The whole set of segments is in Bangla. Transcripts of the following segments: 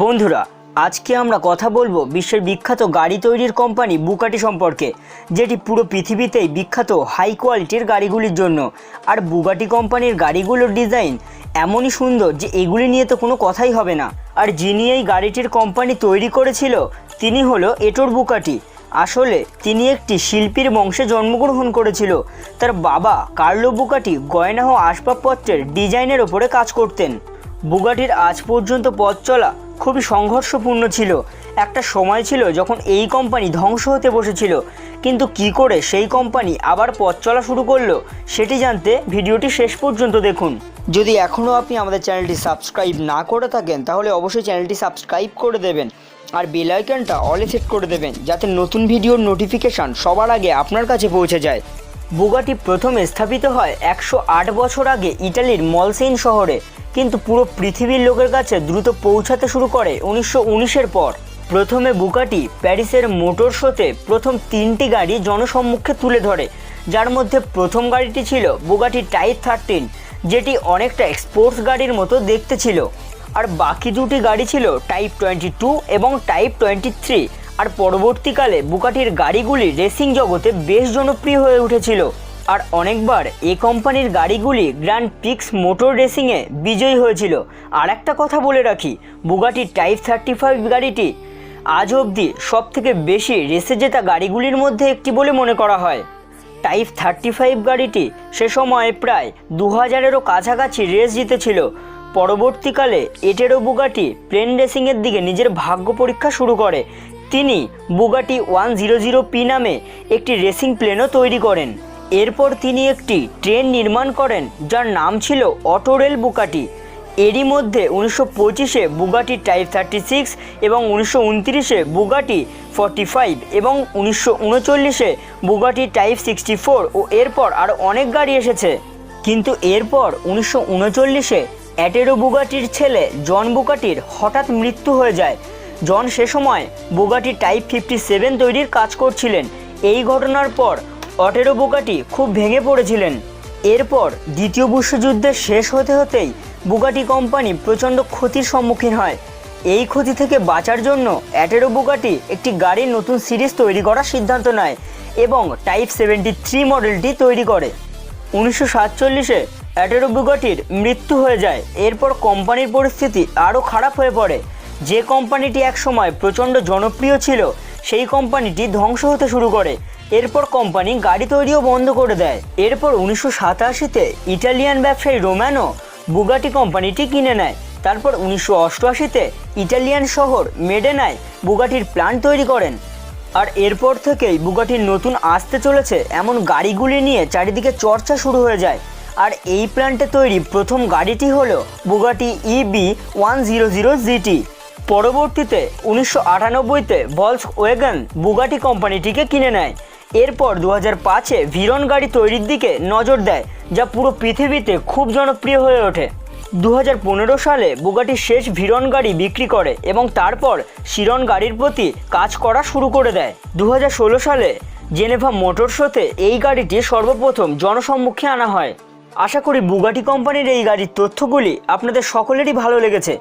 বন্ধুরা, আজকে আমরা কথা বলবো বিশ্বের বিখ্যাত গাড়ি তৈরির কোম্পানি বুগাটি সম্পর্কে, যেটি পুরো পৃথিবীতেই বিখ্যাত হাই কোয়ালিটির গাড়িগুলির জন্য। আর বুগাটি কোম্পানির গাড়িগুলোর ডিজাইন এমনই সুন্দর যে এগুলি নিয়ে তো কোনো কথাই হবে না। আর যিনি এই গাড়িটির কোম্পানি তৈরি করেছিল তিনি হলো এটোর বুগাটি। আসলে তিনি একটি শিল্পীর বংশে জন্মগ্রহণ করেছিল। তার বাবা কার্লো বুগাটি গয়না ও আসবাবপত্রের ডিজাইনের ওপরে কাজ করতেন। বুগাটির আজ পর্যন্ত পথ চলা খুবই সংঘর্ষপূর্ণ ছিল। একটা সময় ছিল যখন এই কোম্পানি ধ্বংস হতে বসেছিল, কিন্তু কি করে সেই কোম্পানি আবার পথ চলা শুরু করলো সেটি জানতে ভিডিওটি শেষ পর্যন্ত দেখুন। যদি এখনও আপনি আমাদের চ্যানেলটি সাবস্ক্রাইব না করে থাকেন তাহলে অবশ্যই চ্যানেলটি সাবস্ক্রাইব করে দেবেন আর বেল আইকনটা অলে সেট করে দেবেন, যাতে নতুন ভিডিওর নোটিফিকেশান সবার আগে আপনার কাছে পৌঁছে যায়। বুগাটি প্রথমে স্থাপিত হয় 108 বছর আগে ইটালির মলসেইন শহরে, কিন্তু পুরো পৃথিবীর লোকের কাছে দ্রুত পৌঁছাতে শুরু করে 1919-এর পর। প্রথমে বুগাটি প্যারিসের মোটর শোতে প্রথম 3টি গাড়ি জনসম্মুখে তুলে ধরে, যার মধ্যে প্রথম গাড়িটি ছিল বুগাটি টাইপ 13, যেটি অনেকটা স্পোর্টস গাড়ির মতো দেখতে ছিল। আর বাকি দুটি গাড়ি ছিল টাইপ 22 এবং টাইপ 23। আর পরবর্তীকালে বুগাটির গাড়িগুলি রেসিং জগতে বেশ জনপ্রিয় হয়ে উঠেছিল। আর অনেকবার এই কোম্পানির গাড়িগুলি গ্র্যান্ড পিক্স মোটর রেসিংয়ে বিজয়ী হয়েছিল। আর একটা কথা বলে রাখি, বুগাটি টাইপ 35 গাড়িটি আজ অবধি সবথেকে বেশি রেসে জেতা গাড়িগুলির মধ্যে একটি বলে মনে করা হয়। টাইপ 35 গাড়িটি সে সময় প্রায় 2000-এরও কাছাকাছি রেস জিতেছিল। পরবর্তীকালে এটেরো বুগাটি প্লেন রেসিংয়ের দিকে নিজের ভাগ্য পরীক্ষা শুরু করে। তিনি বুগাটি 100P নামে একটি রেসিং প্লেনও তৈরি করেন। এরপর তিনি একটি ট্রেন নির্মাণ করেন যার নাম ছিল অটোরেল বুগাটি। এরই মধ্যে 1925-এ বুগাটি টাইপ 36 এবং 1929-এ বুগাটি 45 এবং 1939-এ বুগাটি টাইপ 64 ও এরপর আরও অনেক গাড়ি এসেছে। কিন্তু এরপর 1939-এ এটেরো বুগাটির ছেলে জন বুগাটির হঠাৎ মৃত্যু হয়ে যায়। জন সে সময় বুগাটি টাইপ 57 তৈরির কাজ করছিলেন। এই ঘটনার পর এটেরো বুগাটি খুব ভেঙে পড়েছিলেন। এরপর দ্বিতীয় বিশ্বযুদ্ধের শেষ হতে হতেই বুগাটি কোম্পানি প্রচণ্ড ক্ষতির সম্মুখীন হয়। এই ক্ষতি থেকে বাঁচার জন্য এটেরো বুগাটি একটি গাড়ির নতুন সিরিজ তৈরি করার সিদ্ধান্ত নেয় এবং টাইপ 73 মডেলটি তৈরি করে। 1947-এ এটেরো বুগাটির মৃত্যু হয়ে যায়। এরপর কোম্পানির পরিস্থিতি আরও খারাপ হয়ে পড়ে। যে কোম্পানিটি একসময় প্রচণ্ড জনপ্রিয় ছিল সেই কোম্পানিটি ধ্বংস হতে শুরু করে। এরপর কোম্পানি গাড়ি তৈরিও বন্ধ করে দেয়। এরপর 1987-তে ইটালিয়ান ব্যবসায়ী রোমানো বুগাটি কোম্পানিটি কিনে নেয়। তারপর 1988-তে ইটালিয়ান শহর মেডেনায় বুগাটির প্ল্যান্ট তৈরি করেন। আর এরপর থেকেই বুগাটির নতুন আসতে চলেছে এমন গাড়িগুলি নিয়ে চারিদিকে চর্চা শুরু হয়ে যায়। আর এই প্ল্যান্টে তৈরি প্রথম গাড়িটি হলো বুগাটি EB100 GT। পরবর্তীতে 1998-তে ভলক্সওয়াগন বুগাটি কোম্পানিটিকে কিনে নেয়। এরপর 2005-এ ভিরন গাড়ি তৈরির দিকে নজর দেয়, যা পুরো পৃথিবীতে খুব জনপ্রিয় হয়ে ওঠে। 2015 সালে বুগাটি শেষ ভিরন গাড়ি বিক্রি করে এবং তারপর শিরন গাড়ির প্রতি কাজ করা শুরু করে দেয়। 2016 সালে জেনেভা মোটর শোতে এই গাড়িটি সর্বপ্রথম জনসম্মুখে আনা হয়। আশা করি বুগাটি কোম্পানির এই গাড়ির তথ্যগুলি আপনাদের সকলেরই ভালো লেগেছে।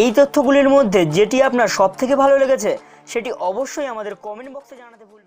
এই তথ্যগুলির মধ্যে যেটি আপনার সবথেকে ভালো লেগেছে সেটি অবশ্যই আমাদের কমেন্ট বক্সে জানাতে ভুলবেন না।